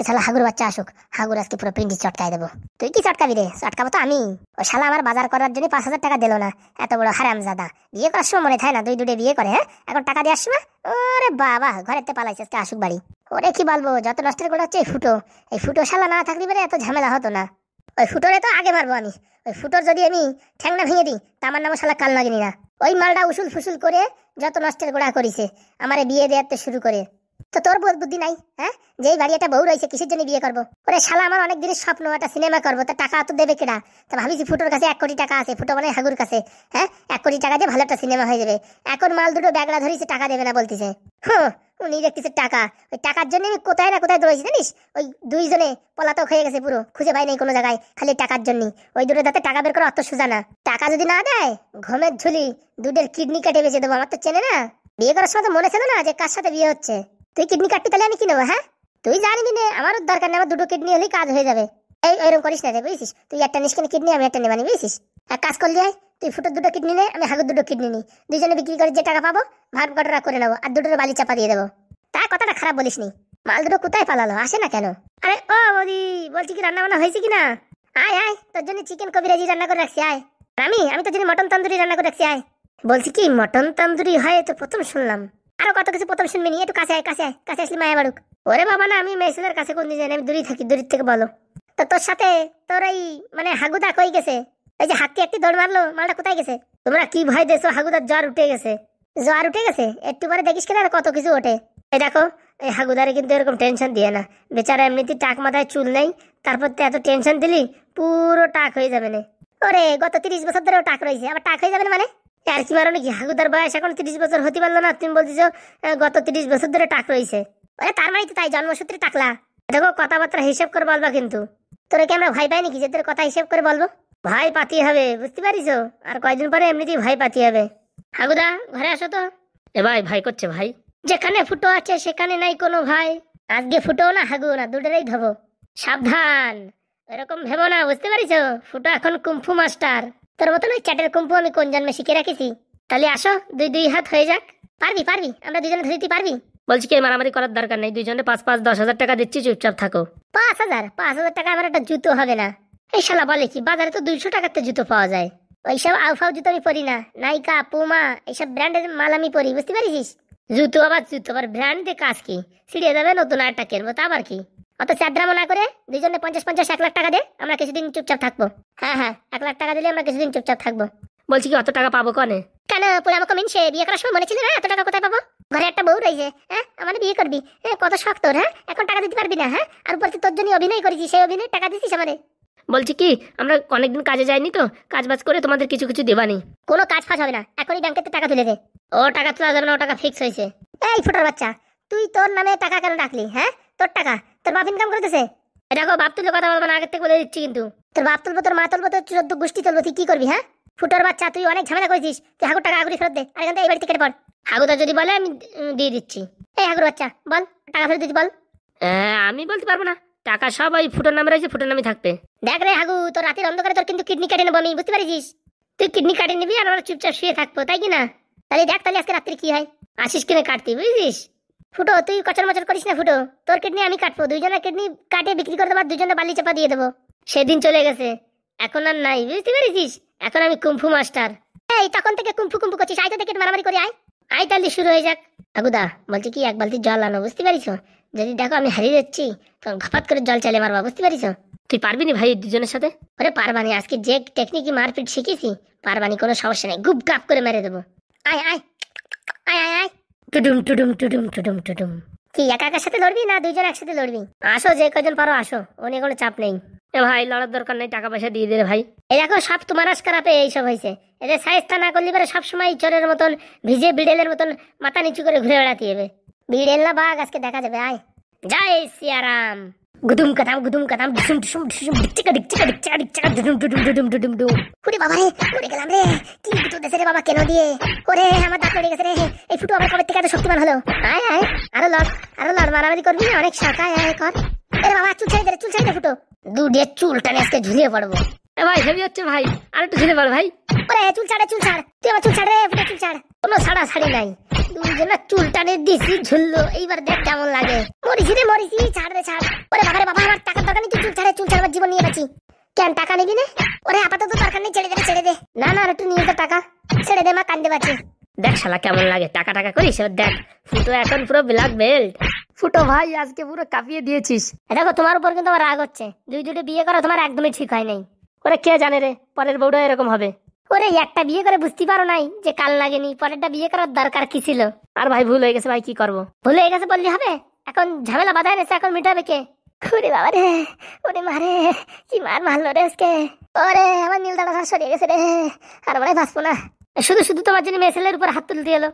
শালা হাগুর বাচ্চা আসুক, হাগুর আজকে পুরো পিন্ডি চটকাই দেবো। তুই কি চটকাবি রে? চটকাবো তো আমি। ও শালা আমার বাজার করার জন্য 5,000 টাকা দিল না, এত বড় হারামজাদা। বিয়ে করার সময় মনে থাকে না দুই দুটে বিয়ে করে, হ্যাঁ এখন টাকা দিয়ে আসছে না। ওরে বাবা, ঘরের তে পালাইছে, আজকে আসুক বাড়ি। ওরে কি বলবো, যত নষ্টের গোড়া হচ্ছে এই ফুটো। এই ফুটো শালা না থাকলে বেরে এত ঝামেলা হতো না। ওই ফুটোরে তো আগে মারবো আমি। ওই ফুটোর যদি আমি ঠ্যাংনা ভেঙে দিই তা আমার নামও শালা কাল নাগিনি না। ওই মালটা উসুল ফুসুল করে যত নষ্টের গোড়া করিছে, আমারে বিয়ে দেওয়াতে শুরু করে। তো তোর বুদ্ধি নাই, হ্যাঁ? যেই বাড়ি একটা বউ রয়েছে, কিসের জন্য বিয়ে করবো? ওরে শালা আমার অনেক দিনের স্বপ্ন একটা সিনেমা করবো, তা টাকা তো দেবে কেনা? তা ভাবিছি ফুটোর কাছে 1 কোটি টাকা আছে, ফুটো মানে হাগুর কাছে, হ্যাঁ 1 কোটি টাকা দিয়ে ভালো একটা সিনেমা হয়ে যাবে। এখন মাল দুটো ব্যাগড়া ধরিছে, টাকা দেবে না বলতেছে। উনি দেখতেছে টাকা, ওই টাকার জন্য আমি কোথায় না কোথায় দৌড়াইছি জানিস। ওই দুইজনে পলাতক হয়ে গেছে, পুরো খুঁজে পাই নাই কোনো জায়গায়, খালি টাকার জন্য। ওই দুটো দাঁতে টাকা বের করা অত সোজা না। টাকা যদি না দেয় ঘুমের ঝুলি দুধের কিডনি কেটে বেঁচে দেবো। আমার তো চেনে না, বিয়ে করার সময় তো মনে ছিল না যে কার সাথে বিয়ে হচ্ছে। তুই কিডনি কাটবি তাহলে আমি কি নেবো? হ্যাঁ তুই জানিনি নে, আমারও দরকার নেই, আমার 2টো কিডনি হলেই কাজ হয়ে যাবে। এইরকম করিস না রে, বুঝছিস? তুই একটা নিষ্কানি কিডনি, আমি একটা নেবানি, বুঝছিস? এক কাজ করলি হয়, তুই ফুটোর 2টো কিডনি নে, আমি হাগুর 2টো কিডনি নিই। দুইজনে বিক্রি করে যে টাকা পাবো ভাগ বটরা করে নেবো, আর 2টোর বালি চাপা দিয়ে দেবো। তা কথাটা খারাপ বলিস নি। মাল দুটো কোথায় পালালো, আসে না কেন? আরে ও বৌদি, বলছি কি রান্না বান্না হয়েছে কিনা? আয় আয়, তোর জন্য চিকেন কবিরাজি রান্না করে রাখছি, আয়। আমি তোর জন্য মটন তন্দুরি রান্না করে রাখছি, আয়। বলছি কি মটন তন্দুরি হয় তো প্রথম শুনলাম, আরো কত কিছু প্রথম শুনবি নি। একটু কাছে আয়, কাছে আয়, কাছে আসলে মায়া বাড়ুক। ওরে বাবা না, আমি মেয়েছেলের কাছে কোন দিন যাই, আমি দূরেই থাকি, দূরের থেকে বলো। তো তোর সাথে তোর এই মানে হাগুদা কই গেছে? এই যে হাঁকতে একটি দৌড় মারলো, মালটা কোথায় গেছে? তোমরা কি ভয় দেছো? হাগুদার জ্বর উঠে গেছে। জ্বর উঠে গেছে? একটু পরে দেখিস কেন কত কিছু ওঠে। এই দেখো, এই হাগুদারে কিন্তু এরকম টেনশন দিয়ে না, বেচারা এমনিতে টাক মাথায় চুল নেই, তারপর তো এত টেনশন দিলি পুরো টাক হয়ে যাবে না। ওরে গত 30 বছর ধরেও টাক রয়েছে, আবার টাক হয়ে যাবে না মানে? আর কি মারো নাকি? হাগুদার বয়স এখন 30 বছর হতে পারলো না, তুমি বলতেছো গত 30 বছর ধরে টাক রয়েছে। ওরে তার মানে তো তাই জন্মসূত্রে টাকলা। দেখো কথাবার্তা হিসেব করে বলবা কিন্তু। তোরা কি আমরা ভয় পাই নাকি যে তোর কথা হিসেব করে বলবো? ভয় পাতি হবে, বুঝতে পারিস? আর কয়দিন পরে এমনিতেই ভয় পাতি হবে। হাগুদা ঘরে আসো তো। এ ভাই, ভাই করছে ভাই। যেখানে ফুটো আছে সেখানে নাই কোনো ভাই। আজকে ফুটো না হাগু না, দুটোরেই ধরবো। সাবধান, এরকম ভেবো না, বুঝতে পারিস? ফুটো এখন কুম্ফু মাস্টার। তোর মতন ওই চ্যাটের কুম্ফু আমি কোন জন্মে শিখে রাখিছি। তাহলে আসো, দুই হাত হয়ে যাক। পারবি পারবি, আমরা দুজনে ধরিতে পারবি। বলছি কি মারামারি করার দরকার নেই, দুইজনে 5-10 হাজার টাকা দিচ্ছি, চুপচাপ থাকো। 5,000 টাকা আমার একটা জুতো হবে না। এই শালা বলে কি, বাজারে তো 200 টাকাতে জুতো পাওয়া যায়। ওইসব আউফাউ জুতো আমি পরি না, নাইকা পুমা এইসব ব্র্যান্ডের মাল আমি পরি, বুঝতে পারিস? জুতো আবার ব্র্যান্ড দিয়ে কাজ কি? ছিড়িয়ে যাবে, নতুন একটা কিনবো, তা আবার কি? অত চাদ্রামো না করে দুইজনে 50-50 1 লাখ টাকা দে, আমরা কিছুদিন চুপচাপ থাকবো। হ্যাঁ 1 লাখ টাকা দিলে আমরা কিছুদিন চুপচাপ থাকবো। বলছি কি অত টাকা পাবো কনে? কেন পুরো আমাকে মিনছে বিয়ে করার সময় মনে ছিল না এত টাকা কোথায় পাবো? ঘরে একটা বউ রয়েছে, হ্যাঁ আমার বিয়ে করবি, কত শখ তোর, হ্যাঁ এখন টাকা দিতে পারবি না? হ্যাঁ আর উপর তোর জন্য অভিনয় করেছি, সেই অভিনয় টাকা দিছিস আমাদের। বলছি কি আমরা অনেকদিন কাজে যাইনি তো, কাজ বাজ করে তোমাদের কিছু কিছু দেবানি। কোনো কাজ ফাজ হবে না, এখনই ব্যাংকেতে টাকা তুলে দে। ও টাকা তোলা যাবে না, ও টাকা ফিক্স হয়েছে। এই ফুটার বাচ্চা, তুই তোর নামে টাকা কেন রাখলি? হ্যাঁ তোর টাকা তোর বাপ ইনকাম করতেছে। দেখো বাপ তুলে কথা বলবো না, আগের থেকে বলে দিচ্ছি কিন্তু। তোর বাপ তুলবো, তোর মা তুলবো, তোর 14 গোষ্ঠী তুলবো, তুই কি করবি? হ্যাঁ ফুটার বাচ্চা, তুই অনেক ঝামেলা করেছিস, তুই হাগুর টাকা আগুরি ফেরত দে, আর এখান থেকে এই বাড়ি থেকে পড়। হাগুদা যদি বলে আমি দিয়ে দিচ্ছি। এই হাগুর বাচ্চা বল, টাকা ফেরত দিচ্ছি বল। আমি বলতে পারবো না, টাকা সব ওই ফুটোর নামে রয়েছে, ফুটোর নামে থাকবে। দেখ রে হাগু, তোর রাতের অন্ধকারে তোর কিন্তু কিডনি কেটে নেবো আমি, বুঝতে পারিস? তুই কিডনি কাটে নিবি আর আমরা চুপচাপ শুয়ে থাকবো, তাই কি না? তাহলে দেখ তাহলে আজকে রাত্রে কি হয়, আসিস কিনে কাটতি, বুঝলিস? ফুটো তুই কচর মচর করিস না ফুটো, তোর কিডনি আমি কাটবো, দুইজনের কিডনি কাটে বিক্রি করে দেবো, দুজনে বালি চাপা দিয়ে দেবো। সেদিন চলে গেছে, এখন আর নাই, বুঝতে পারিস? এখন আমি কুম্ফু মাস্টার। এই তখন থেকে কুম্ফু করছিস, আয় তো দেখে মারামারি করে আয়। আয় তাহলে শুরু হয়ে যাক। হাগুদা বলছি কি 1 বালতি জল আনো, বুঝতে পারিস? যদি দেখো আমি হারিয়ে যাচ্ছি তখন ঘপাত করে জল চালে মারবা, বুঝতে পারিস? তুই পারবি না ভাই দুজনের সাথে? ওরে পারবানি, আজকে যে টেকনিকি মারপিট শিখেছি পারবানি, কোনো সমস্যা নেই, গুপ গাপ করে মেরে দেবো। আয় আয় আয় আয় আয়, টুডুম টুডুম টুডুম টুডুম টুডুম। কি একা একার সাথে লড়বি না দুইজন একসাথে লড়বি? আসো যে কজন পারো আসো, ও নিয়ে কোনো চাপ নেই। এ ভাই লড়ার দরকার নেই, টাকা পয়সা দিয়ে দে ভাই। এই দেখো সব তোমার আজকারাপে এইসব হয়েছে, এদের সাইজটা না করলে পরে সবসময় চোরের মতন ভিজে বিড়েলের মতন মাথা নিচু করে ঘুরে বেড়াতে হবে। বিড়েল না বাঘ আজকে দেখা যাবে, আয়। জয় সিয়ারাম। গুদুম কাদাম ডিসুম ডিসুম ডিসুম ডিকচিকা ডিকচিকা ডিকচিকা ডিকচিকা ডুডুম ডুডুম ডুডুম ডুডুম ডুম। ওরে বাবা রে, মরে গেলাম রে, কি দুটো দেশে রে বাবা, কেন দিয়ে? ওরে আমার দাঁত পড়ে গেছে রে, এই ফুটো আমার কবে থেকে এত শক্তিমান হলো? আয় আয় আরো লড়, মারামারি করবি না, অনেক শাখা, আয় কর। আরে বাবা চুল ছাড়ি দে ফুটো, দুধের চুল টানে আজকে ঝুলিয়ে পড়বো। ভাই হেভি হচ্ছে ভাই, আর একটু ঝুলিয়ে পড় ভাই। ওরে চুল ছাড়, তুই আমার চুল ছাড় রে ফুটো, চুল ছাড়। কোনো ছাড়া ছাড়ি নাই, দুজনের চুল টানে দিছি ঝুললো, এইবার দেখ কেমন লাগে। মরিছি, ছাড় রে ছাড়। ওরে কেমন লাগে, টাকা টাকা করিস? এবার দেখ ফুটো এখন পুরো ব্ল্যাক বেল্ট। ফুটো ভাই আজকে পুরো কাঁপিয়ে দিয়েছিস। দেখো তোমার উপর কিন্তু আমার রাগ হচ্ছে, দুটো বিয়ে করা তোমার একদমই ঠিক হয় নাই। ওরে কে জানে রে, পরের বউটা এরকম হবে। ওরে একটা বিয়ে করে বুঝতে পারো নাই যে কাল লাগেনি, পরেরটা বিয়ে করার দরকার কি ছিল? আর ভাই ভুল হয়ে গেছে ভাই, কি করব? ভুলে গেছে বললি হবে? এখন ঝামেলা বাঁধায় নেছে, এখন মিটাবে কে? ওরে বাবা রে, ওরে মারে, কি মার মারলো রে আজকে। ওরে আমার নীল দাঁড়া সরিয়ে গেছে রে, আর মনে বাঁচবো না। শুধু শুধু তোমার জন্য মেয়ে ছেলের উপর হাত তুলতে এলো।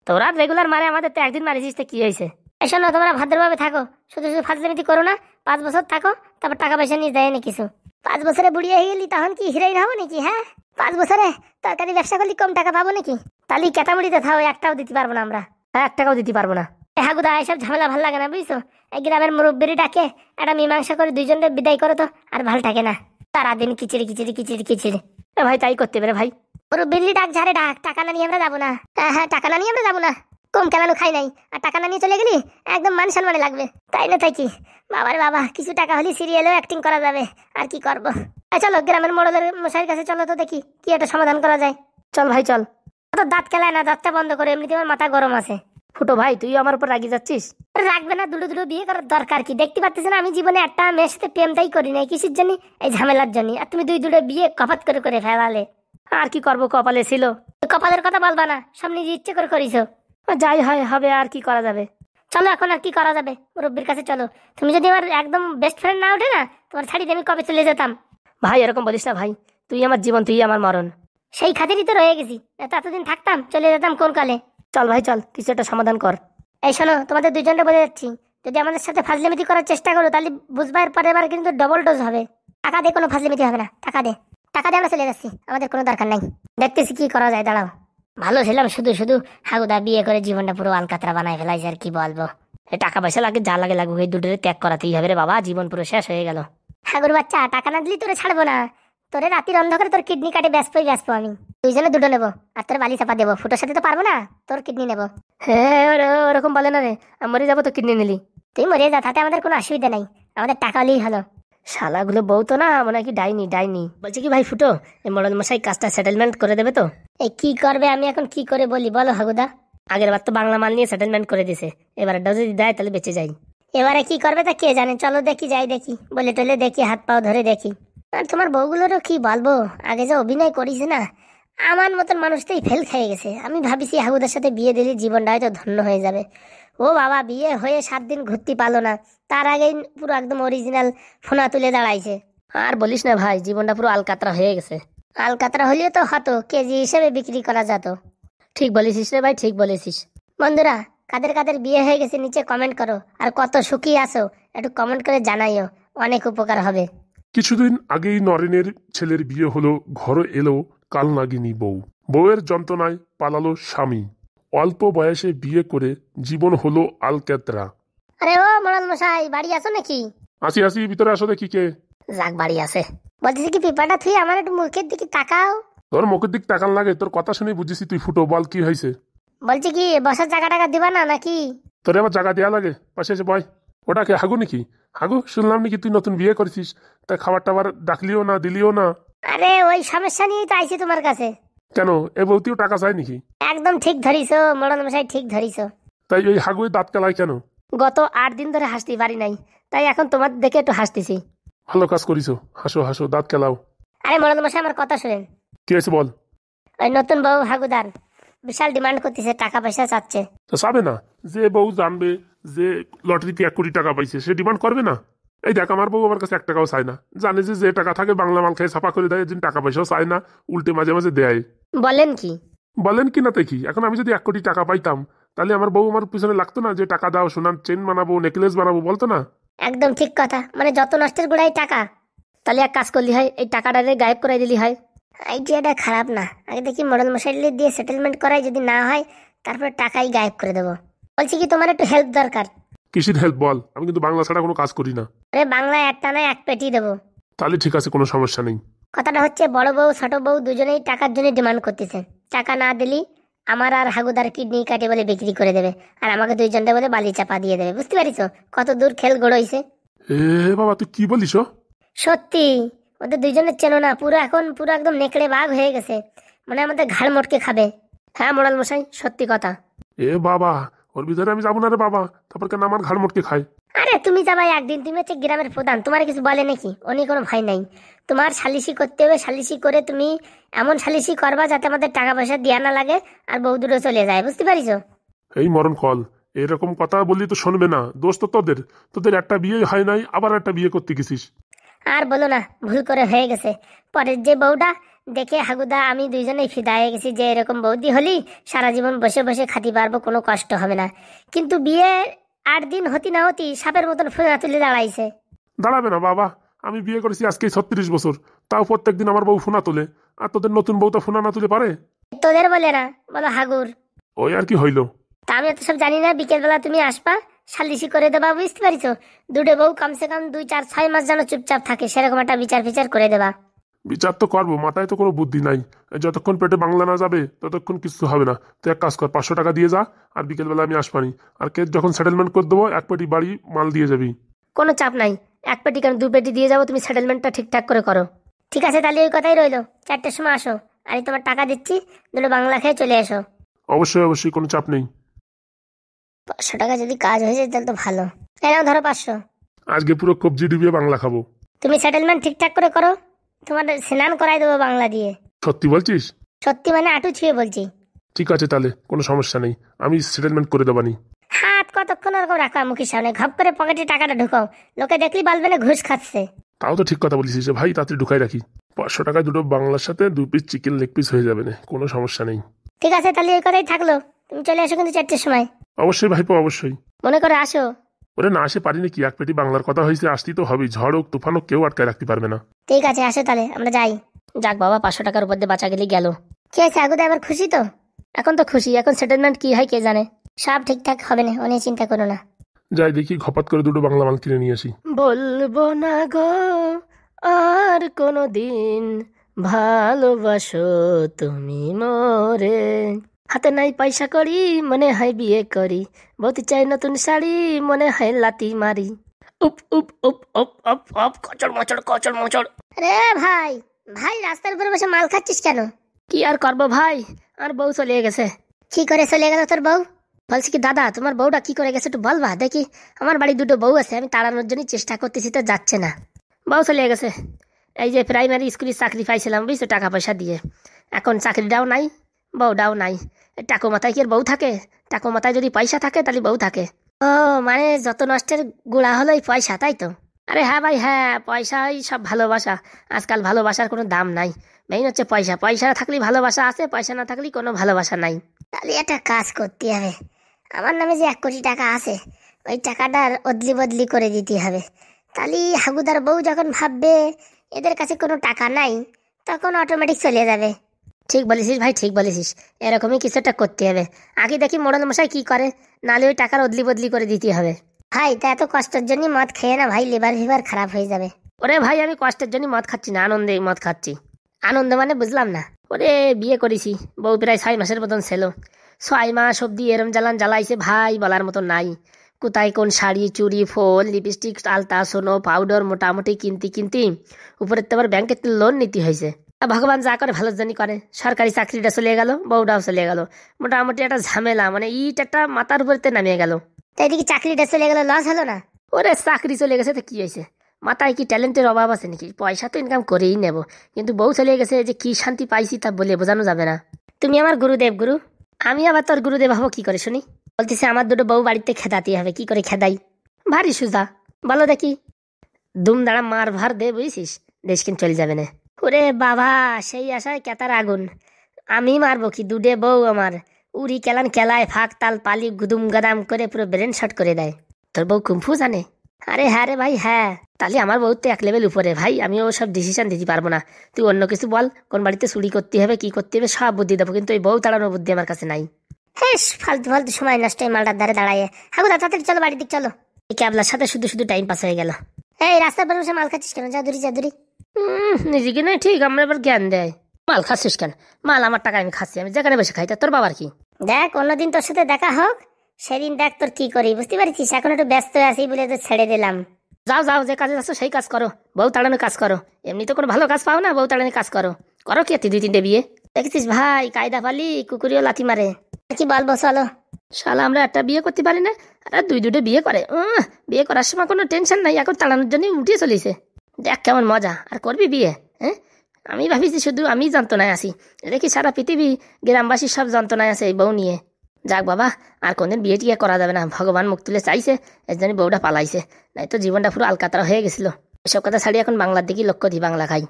তোরা রেগুলার মারে, আমাদের তো একদিন মারিছিস, তো কি হয়েছে? শোনো, তোমরা ভদ্রভাবে থাকো, শুধু শুধু ফাজলামিতি করো না। 5 বছর থাকো, তারপর টাকা পয়সা নিয়ে দেয় না কিছু। 5 বছরে বুড়িয়ে হয়ে গেলি তখন কি হিরোইন হবো নাকি? হ্যাঁ, 5 বছরে তরকারি ব্যবসা করলে কম টাকা পাবো নাকি? তাহলে কেটামুড়িতে থাও, একটাও দিতে পারবো না আমরা। 1 টাকাও দিতে পারবো না। হাগুদা এসব ঝামেলা ভাল লাগে না বুঝছো? এই গ্রামের মুরব্বীর ডাকে একটা মীমাংসা করে দুইজনকে বিদায় করো তো, আর ভাল থাকে না। সারাদিন কিচিড়ি কিচিড়ি কিচিড়ি কিচিড়ি। ভাই তাই করতে পারে ভাই। মুরব্বীর ডাক ঝাড়ে ডাক, টাকা না নিয়ে আমরা যাবো না। হ্যাঁ, টাকা না নিয়ে আমরা যাবো না। কম কেলানো খাই নাই, আর টাকা না নিয়ে চলে গেলি একদম মান সম্মানে লাগবে, তাই না? তাই কি বাবার বাবা, কিছু টাকা হলে সিরিয়ালেও অ্যাক্টিং করা যাবে। আর কি করবো? চলো গ্রামের মোড়লের মশাইয়ের কাছে চলো তো, দেখি কি একটা সমাধান করা যায়। চল ভাই চল। তো দাঁত খেলায় না, দাঁতটা বন্ধ করে, এমনিতে আমার মাথা গরম আছে। ফুটো ভাই তুই আমার উপর রাগি যাচ্ছিস। রাখবে না, দুটো বিয়ে করার দরকার কি? দেখতে পাচ্ছিস না আমি জীবনে একটা মেয়ের সাথে প্রেমটাই করি নাই, কিসের জন্য? এই ঝামেলার জন্য। আর তুমি দুটো বিয়ে কপাত করে ফেলালে। আর কি করবো, কপালে ছিল। কপালের কথা বলবা না, সব নিজে ইচ্ছে করে করিছো। যাই হয় হবে, আর কি করা যাবে। চলো এখন আর কি করা যাবে, মুরব্বীর কাছে চলো। তুমি যদি আমার একদম বেস্ট ফ্রেন্ড না ওঠে না, তোমার ছাড়ি দিয়ে আমি কবে চলে যেতাম। ভাই এরকম বলিস না ভাই, তুই আমার জীবন, তুই আমার মরণ। সেই খাতিরই তো রয়ে গেছি, এতদিন থাকতাম, চলে যেতাম কোন কালে। চল ভাই চল, কিছু একটা সমাধান কর। এই শোনো, তোমাদের দুইজনকে বলে যাচ্ছি, যদি আমাদের সাথে ফাজলিমিতি করার চেষ্টা করো তাহলে বুঝবার পরের বার কিন্তু ডবল ডোজ হবে। টাকা দিয়ে কোনো ফাজলিমিতি হবে না, টাকা দে, টাকা দিয়ে আমরা চলে যাচ্ছি, আমাদের কোনো দরকার নাই। দেখতেছি কি করা যায়, দাঁড়াও। ভালো ছিলাম, শুধু শুধু হাগুদা বিয়ে করে জীবনটা পুরো আলকাতরা বানায় ফেলাইছে, আর কি বলবো। এই টাকা পয়সা লাগে, যা লাগে লাগুক, এই দুটোরে ত্যাগ করাতেই হবে রে বাবা, জীবন পুরো শেষ হয়ে গেল। হাগুর বাচ্চা, টাকা না দিলি তোরে ছাড়বো না। তোরে রাতের অন্ধকারে তোর কিডনি কাটে ব্যস্পই ব্যস্প আমি। দুইজনে দুটো নেবো, আর তোর বালি চাপা দেবো। ফুটোর সাথে তো পারবো না, তোর কিডনি নেবো। হ্যাঁ ওরকম বলে না রে, মরে যাবো তো কিডনি নিলি। তুই মরে যা, তাতে আমাদের কোনো অসুবিধা নাই, আমাদের টাকা হলেই হলো। শালাগুলো বউ তো না, মনে হয় কি ডাইনি ডাইনি। বলছে কি ভাই ফুটো, এই মডেল মশাই কাজটা সেটেলমেন্ট করে দেবে তো? এই কি করবে, আমি এখন কি করে বলি বলো হাগুদা? আগের বার তো বাংলা মাল নিয়ে সেটেলমেন্ট করে দিছে, এবারটাও যদি দেয় তাহলে বেঁচে যাই। এবারে কি করবে তা কে জানে, চলো দেখি, যাই দেখি, বলে টলে দেখি, হাত পাও ধরে দেখি। আর তোমার বউগুলোরও কি বলবো, আগে যে অভিনয় করিস না, আমার মতন মানুষটাই ফেল খেয়ে গেছে। আমি ভাবিছি হাগুদার সাথে বিয়ে দিলে জীবনটা হয়তো ধন্য হয়ে যাবে। ও বাবা, বিয়ে হয়ে 7 দিন ঘুরতে পারলো না, তার আগেই পুরো একদম অরিজিনাল ফোনা তুলে দাঁড়াইছে। আর বলিস না ভাই, জীবনটা পুরো আলকাতরা হয়ে গেছে। আলকাতরা হলেও তো হতো, কেজি হিসেবে বিক্রি করা যেত। ঠিক বলেছিস রে ভাই, ঠিক বলেছিস। বন্ধুরা, কাদের কাদের বিয়ে হয়ে গেছে নিচে কমেন্ট করো, আর কত সুখী আছো একটু কমেন্ট করে জানাইও, অনেক উপকার হবে। কিছুদিন আগেই নরেনের ছেলের বিয়ে হলো, ঘরে এলো কাল নাগিনী বউ। বউয়ের যন্ত্রণায় পালালো স্বামী। অল্প বয়সে বিয়ে করে জীবন হলো আলকাতরা। আরে ও মোড়ল মশাই, বাড়ি আছো নাকি? আসি আসি, ভিতরে আসো দেখি কে। যাক বাড়ি আছে। বলতেছি কি, পেপারটা থুই আমার একটু মুখের দিকে তাকাও। তোর মুখের দিক তাকান লাগে, তোর কথা শুনে বুঝেছি তুই ফুটো। বল কি হয়েছে? বলছি কি, বসার জায়গা টাকা দিবা না নাকি? তোর আবার জায়গা দেওয়া লাগে, পাশে এসে বয়। ওটাকে হাগু নাকি? হাগু, শুনলাম নাকি তুই নতুন বিয়ে করেছিস, তা খাবার টাবার ডাকলিও না, দিলিও না। আরে ওই সমস্যা নিয়েই তো আইছি তোমার কাছে। কেন, এ বউতিও টাকা চায় নাকি? একদম ঠিক ধরিছো মোড়ল মশাই, ঠিক ধরিছো। তাই ওই হাগুই দাঁত কেলায় কেন? গত 8 দিন ধরে হাসতে পারি নাই, তাই এখন তোমার দেখে একটু হাসতেছি। ভালো কাজ করিছো, হাসো হাসো, দাঁত কেলাও। আরে মোড়ল মশাই, আমার কথা শুনেন। কি হয়েছে বল। ওই নতুন বউ হাগুদার বিশাল ডিমান্ড করতেছে, টাকা পয়সা চাচ্ছে। তো চাবে না? যে বউ জানবে যে লটারিতে 1 কোটি টাকা পাইছে, সে ডিমান্ড করবে না? এই দেখ, আমার বউ আমার কাছে 1 টাকাও চায় না, জানে যে টাকা থাকে বাংলা মাল খেয়ে ছাপা করে দেয়, টাকা পয়সাও চায় না, উল্টে মাঝে মাঝে দেয়। বলেন কি? বলেন কি না দেখি। এখন আমি যদি 1 কোটি টাকা পাইতাম, তাহলে আমার বউ আমার পিছনে লাগতো না যে টাকা দাও, সোনার চেন বানাবো, নেকলেস বানাবো, বলতো না? একদম ঠিক কথা, মানে যত নষ্টের গোড়াই টাকা। তাহলে এক কাজ করলি হয়, এই টাকাটা গায়েব করে দিলি হয়। আইডিয়াটা খারাপ না, আগে দেখি মডেল মশাই দিয়ে সেটেলমেন্ট করাই, যদি না হয় তারপরে টাকাই গায়েব করে দেবো। বলছি কি, তোমার একটু হেল্প দরকার। কিসের হেল্প বল? আমি কিন্তু বাংলা ছাড়া কোনো কাজ করি না। আরে বাংলায় একটা নয়, 1 পেটি দেবো। তাহলে ঠিক আছে, কোনো সমস্যা নেই। কথাটা হচ্ছে, বড় বউ ছোট বউ দুজনেই টাকার জন্য ডিমান্ড করতেছে। টাকা না দিলি আমার আর হাগুদার কিডনি কাটে বলে বিক্রি করে দেবে, আর আমাকে দুইজনটা বলে বালি চাপা দিয়ে দেবে। বুঝতে পারিছো কত দূর খেল গড়ইছে? এ বাবা, তুই কি বলিস? সত্যি, ওদের দুইজনের চেনো না, পুরো এখন পুরো একদম নেকড়ে বাঘ হয়ে গেছে, মানে আমাদের ঘাড় মোটকে খাবে। হ্যাঁ মোড়াল মশাই, সত্যি কথা। এ বাবা, ওর ভিতরে আমি যাবো না রে বাবা, তারপর কেন আমার ঘাড় মোটকে খাই। আরে তুমি যাবাই একদিন, তুমি হচ্ছে গ্রামের প্রধান, তোমার কিছু বলে নাকি? ও নিয়ে কোনো ভয় নাই। তোমার সালিশি করতে হবে, সালিশি করে তুমি এমন সালিশি করবা যাতে আমাদের টাকা পয়সা দেওয়া না লাগে আর বউ দুটো চলে যায়, বুঝতে পারিছো? এই মরণ কল, এরকম কথা বললি তো শুনবে না। দোষ তো তোদের, তোদের একটা বিয়ে হয় নাই, আবার একটা বিয়ে করতে গেছিস। আর বলো না, ভুল করে হয়ে গেছে। পরের যে বউটা দেখে হাগুদা আমি দুইজনেই ফিদা হয়ে গেছি যে এরকম বৌদি হলি সারা জীবন বসে বসে খাতি পারবো, কোনো কষ্ট হবে না। কিন্তু বিয়ে 8 দিন হতি না হতি সাপের মতন ফুলা তুলে দাঁড়াইছে। দাঁড়াবে না বাবা, আমি বিয়ে করেছি আজকে 36 বছর, তাও প্রত্যেকদিন আমার বউ ফোনা তোলে। আর তোদের নতুন বউ তো ফোনা না তুলে পারে? তোদের বলে না, বলো হাগুর। ওই আর কি হইলো। তা আমি এত সব জানি না, বিকেলবেলা তুমি আসবা, সালিশি করে দেবা, বুঝতে পারিছো? দুটো বউ কমসে কম 2, 4, 6 মাস যেন চুপচাপ থাকে, সেরকম একটা বিচার ফিচার করে দেবা। বিচার তো করবো, মাথায় তো কোনো বুদ্ধি নাই। যতক্ষণ পেটে বাংলা না যাবে ততক্ষণ কিছু হবে না। তুই এক কাজ কর, 500 টাকা দিয়ে যা, আর বিকেলবেলা আমি আসবানি। আর কে যখন সেটেলমেন্ট করে দেবো, 1 পেটি বাড়ি মাল দিয়ে যাবি। কোনো চাপ নাই, 1 পেটি কেন 2 পেটি দিয়ে যাবো, তুমি সেটেলমেন্টটা ঠিকঠাক করে করো। ঠিক আছে, তাহলে ওই কথাই রইলো। 4টের সময় আসো, আমি তোমার টাকা দিচ্ছি, দুটো বাংলা খেয়ে চলে এসো। অবশ্যই অবশ্যই, কোনো চাপ নেই। 500 টাকা যদি কাজ হয়ে যায় তাহলে তো ভালো। নাও ধরো 500। আজকে পুরো কবজি ডুবিয়ে বাংলা খাবো। তুমি সেটেলমেন্ট ঠিকঠাক করে করো, তোমার স্নান করাই দেবো বাংলা দিয়ে। সত্যি বলছিস? সত্যি মানে আটু ছুঁয়ে বলছি। ঠিক আছে, তাহলে কোনো সমস্যা নেই, আমি সেটেলমেন্ট করে দেবানি। হাত কতক্ষণ ওরকম রাখা মুখের সামনে, ঘপ করে পকেটে টাকাটা ঢুকাও, লোকে দেখলি বলবে না ঘুষ খাচ্ছে। তাও তো ঠিক কথা বলিস যে ভাই, তাড়াতাড়ি ঢুকাই রাখি। 500 টাকায় দুটো বাংলার সাথে 2 পিস চিকেন লেগ পিস হয়ে যাবে না, কোনো সমস্যা নেই। ঠিক আছে, তাহলে এই কথাই থাকলো, তুমি চলে এসো কিন্তু 4টের সময়। অবশ্যই ভাইপো, অবশ্যই। মনে করে আসো। ওরে না আসে পারি নাকি, 1 পেটি বাংলার কথা হয়েছে, আসতেই তো হবেই। ঝড় হোক তুফান হোক, কেউ আটকায় রাখতে পারবে না। ঠিক আছে, আসো তাহলে, আমরা যাই। যাক বাবা, 500 টাকার উপর দিয়ে বাঁচা গেলে গেল। কি আছে আগুদা, আবার খুশি তো? এখন তো খুশি, এখন সেটেলমেন্ট কি হয় কে জানে। সব ঠিকঠাক হবে না, অনেক চিন্তা করো না। যাই দেখি, ঘপাত করে দুটো বাংলা মাল কিনে নিয়ে আসি। বলবো না গো আর কোনো দিন, ভালোবাসো তুমি মোরে। হাতে নাই পয়সা করি, মনে হয় বিয়ে করি, বলতে চাই নতুন শাড়ি, মনে হয় লাতি মারি। উপ উপ উপ উপ উপ উপ, কচড় মচড় কচড় মচড়। রে ভাই, ভাই রাস্তার উপরে বসে মাল খাচ্ছিস কেন? কি আর করবো ভাই, আর বউ চলে গেছে। কি করে চলে গেল তোর বউ? বলছি কি দাদা, তোমার বউটা কি করে গেছে একটু বলবা দেখি। আমার বাড়ি 2টো বউ আছে, আমি তাড়ানোর জন্য চেষ্টা করতেছি তো যাচ্ছে না। বউ চলে গেছে, এই যে প্রাইমারি স্কুলে চাকরি পাইছিলাম বুঝছো, টাকা পয়সা দিয়ে। এখন চাকরিটাও নাই, বউটাও নাই। টাকো মাথায় কি আর বউ থাকে? টাকো মাথায় যদি পয়সা থাকে তাহলে বউ থাকে। ও মানে যত নষ্টের গোড়া হলো এই পয়সা, তাই তো? আরে হ্যাঁ ভাই হ্যাঁ, পয়সাই সব ভালোবাসা। আজকাল ভালোবাসার কোনো দাম নাই, মেইন হচ্ছে পয়সা। পয়সা থাকলেই ভালোবাসা আছে, পয়সা না থাকলেই কোনো ভালোবাসা নাই। তাহলে একটা কাজ করতে হবে, আমার নামে যে 1 কোটি টাকা আছে ওই টাকাটার অদলি বদলি করে দিতে হবে। তাহলে হাগুদার বউ যখন ভাববে এদের কাছে কোনো টাকা নাই, তখন অটোমেটিক চলে যাবে। ঠিক বলেছিস ভাই, ঠিক বলেছিস। এরকমই কিছু একটা করতে হবে। আগে দেখি মোড়ল মশাই কি করে, নাহলে ওই টাকার অদলি বদলি করে দিতে হবে। ভাই তা এত কষ্টের জন্য মদ খেয়ে না ভাই, লিভার ফিভার খারাপ হয়ে যাবে। ওরে ভাই, আমি কষ্টের জন্য মদ খাচ্ছি না, আনন্দে মদ খাচ্ছি। আনন্দ মানে বুঝলাম না। ওরে বিয়ে করেছি, বউ প্রায় 6 মাসের মতন ছিল। 6 মাস অব্দি এরম জ্বালান জ্বালাইছে ভাই, বলার মতো নাই। কোথায় কোন শাড়ি চুড়ি ফোল লিপস্টিক আলতা সোনো পাউডার মোটামুটি কিনতে কিনতে উপরে তো আবার ব্যাংকের লোন নিতে হয়েছে। ভগবান যা করে ভালোর জন্য করে, সরকারি চাকরিটা চলে গেল, বউটাও চলে গেল। মোটামুটি একটা ঝামেলা, মানে ইট একটা মাথার উপরে নামিয়ে গেল। তাই এদিকে চাকরিটা চলে গেল, লস হলো না? ওরে চাকরি চলে গেছে তো কি হয়েছে, মাথায় কি ট্যালেন্টের অভাব আছে নাকি? পয়সা তো ইনকাম করেই নেব, কিন্তু বউ চলে গেছে, যে কি শান্তি পাইছি তা বলে বোঝানো যাবে না। তুমি আমার গুরুদেব, গুরু। আমি আবার তোর গুরুদেব হবো কি করে শুনি? বলতেছে আমার 2টো বউ বাড়িতে খেদাতে হবে, কি করে খেদাই? ভারী সুজা, বলো দেখি। দুম দাঁড়া মার ভার দে, বুঝিস, দেশ কিন চলে যাবে না। ওরে বাবা, সেই আশায় কেতার আগুন। আমি মারবো কি, 2টে বউ আমার উড়ি কেলান খেলায় ফাঁক তাল পালি গুদুম গাদাম করে পুরো ব্রেন শট করে দেয়। তোর বউ কুম্ফু জানে? আরে হ্যাঁ রে ভাই, হ্যাঁ। তাহলে আমার বউ তো 1 লেভেল উপরে ভাই, আমি ও সব ডিসিশন দিতে পারবো না। তুই অন্য কিছু বল, কোন বাড়িতে চুরি করতে হবে কি করতে হবে সব বুদ্ধি দেবো, কিন্তু ওই বউ তাড়ানোর বুদ্ধি আমার কাছে নাই। হ্যাঁ, ফালতু ফালতু সময় নষ্ট, মালটার ধারে দাঁড়ায়। হাগুদা তাড়াতাড়ি চলো বাড়ির দিকে চলো। এই ক্যাবলার সাথে শুধু শুধু টাইম পাস হয়ে গেল। এই রাস্তার পর বসে মাল খাচ্ছিস কেন? যা দূরি, যা দূরি। নিজেকে নয় ঠিক, আমরা এবার জ্ঞান দেয়। মাল খাচ্ছিস কেন? মাল আমার টাকা আমি খাচ্ছি, আমি যেখানে বসে খাই, তা তোর বাবার কি? দেখ অন্যদিন তোর সাথে দেখা হোক, সেদিন দেখ তোর কি করি, বুঝতে পারছিস? এখন একটু ব্যস্ত আছি বলে তো ছেড়ে দিলাম। যাও যাও, যে কাজে যাচ্ছ সেই কাজ করো, বউ তাড়ানোর কাজ করো। এমনি তো কোনো ভালো কাজ পাও না, বউ তাড়ানোর কাজ করো। করো কি 2-3টে বিয়ে? দেখেছিস ভাই, কায়দা পালি কুকুরিও লাথি মারে। কি বলবো চলো। শালা আমরা একটা বিয়ে করতে পারি না, আর দুই দুটো বিয়ে করে। বিয়ে করার সময় কোনো টেনশন নাই, এখন তাড়ানোর জন্য উঠিয়ে চলিছে। দেখ কেমন মজা, আর করবি বিয়ে? হ্যাঁ, আমি ভাবিছি শুধু আমি যন্ত্রণায় আছি, দেখি সারা পৃথিবী গ্রামবাসী সব যন্ত্রণায় আছে এই বউ নিয়ে। যাক বাবা, আর কোনদিন বিয়ে টিয়ে করা যাবে না, ভগবান মুখ তুলে চাইছে, এর জন্য বউটা পালাইছে, নাই তো জীবনটা পুরো আলকাতরা হয়ে গেছিল। এসব কথা ছাড়িয়ে এখন বাংলার দিকেই লক্ষ্য দিই, বাংলা খাই।